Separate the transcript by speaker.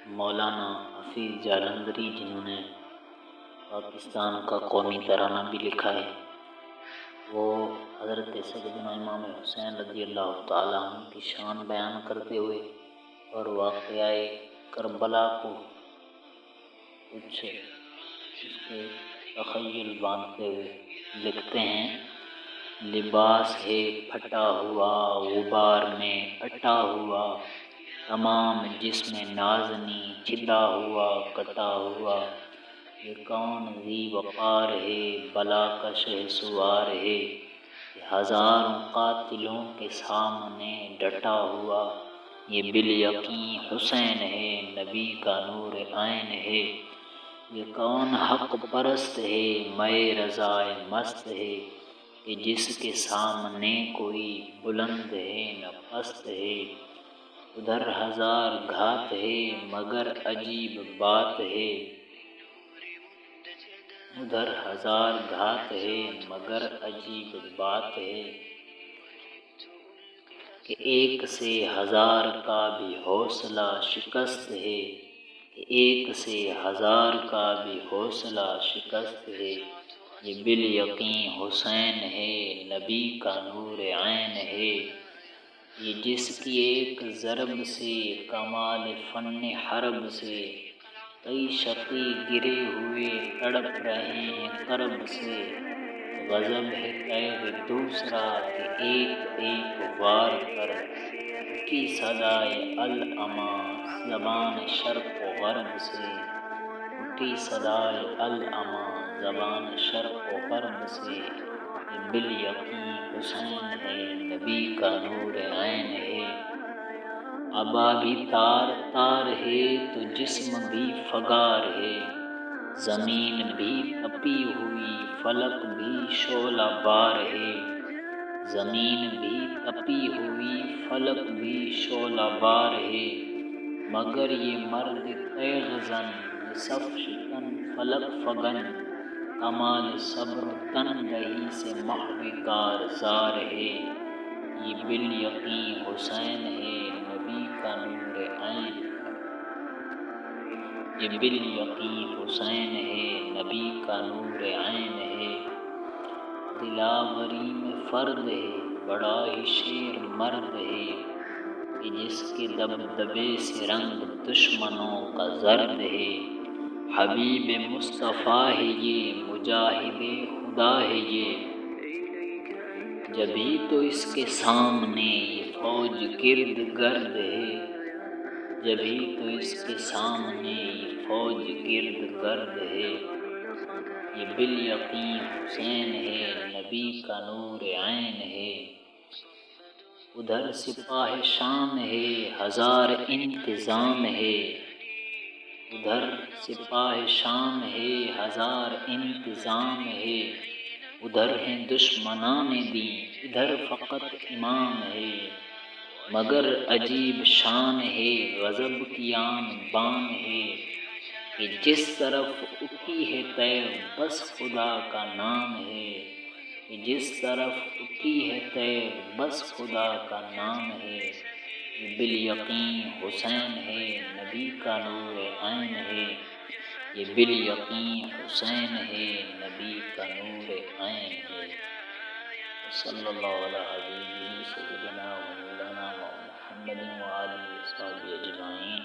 Speaker 1: مولانا حفیظ جالندھری جنہوں نے پاکستان کا قومی ترانہ بھی لکھا ہے، وہ حضرت سیدنا امام حسین رضی اللہ تعالیٰ عنہ کی شان بیان کرتے ہوئے اور واقعہ کربلا کو کچھ اس کے تخیل باندھتے ہوئے لکھتے ہیں: لباس ہے پھٹا ہوا غبار میں اٹا ہوا، تمام جسم نازنی چھلا ہوا کٹا ہوا، یہ کون ذی وقار ہے بلا کا شہسوار ہے، یہ ہزاروں قاتلوں کے سامنے ڈٹا ہوا، یہ بالیقین حسین ہے نبی کا نور عین ہے، یہ کون حق پرست ہے مے رضائے مست ہے، کہ جس کے سامنے کوئی بلند ہے نہ پست ہے، ادھر ہزار گھات ہے مگر عجیب بات ہے، ادھر ہزار گھات ہے مگر عجیب بات ہے، کہ ایک سے ہزار کا بھی حوصلہ شکست ہے، کہ ایک سے ہزار کا بھی حوصلہ شکست ہے، یہ بالیقین حسین ہے نبی کا نور عین ہے، یہ جس کی ایک ضرب سے کمال فن حرب سے کئی شقی گرے ہوئے تڑپ رہے ہیں کرب سے، غضب ہے تیغ دوسرا کہ ایک ایک وار کر اٹھی صدائے العمیٰ زبان شرق و غرب سے، اٹھی صدائے العمیٰ زبان شرق و غرب سے، یہ بالیقین حسین ہے نبی کا نور عین ہے، عبا بھی تار تار ہے تو جسم بھی فگار ہے، زمین بھی تپی ہوئی فلک بھی شعلہ بار ہے، زمین بھی تپی ہوئی فلک بھی شعلہ بار ہے، مگر یہ مرد تیغ زن یہ صف شکن فلک فگن، کمال صبر تنگئی سے محو کارزار ہے، یہ بالیقین حسین ہے نبی کا نور عین ہے، یہ بالیقین حسین ہے نبی کا نور عین ہے، دلاوری میں فرد ہے بڑا ہی شیر مرد ہے، کہ جس کے دبدبے سے رنگ دشمنوں کا زرد ہے، حبیب مصطفیٰ ہے یہ مجاہد خدا ہے یہ، جبھی تو اس کے سامنے یہ فوج گرد گرد ہے، جبھی تو اس کے سامنے یہ فوج گرد گرد ہے، یہ بالیقین حسین ہے نبی کا نور عین ہے، ادھر سپاہ شام ہے ہزار انتظام ہے، ادھر سپاہ شام ہے ہزار انتظام ہے، ادھر ہیں دشمنان دین ادھر فقط امام ہے، مگر عجیب شان ہے غضب کی آن بان ہے، کہ جس طرف اٹھی ہے تیغ بس خدا کا نام ہے، کہ جس طرف اٹھی ہے تیغ بس خدا کا نام ہے، یہ بالیقین حسین ہے نبی کا نور عین ہے، یہ بالیقین حسین ہے نبی کا نور عین ہے، صلی اللہ علی حبیبہ سیدنا و مولانا محمد و آلہ و صحبہ اجمعین۔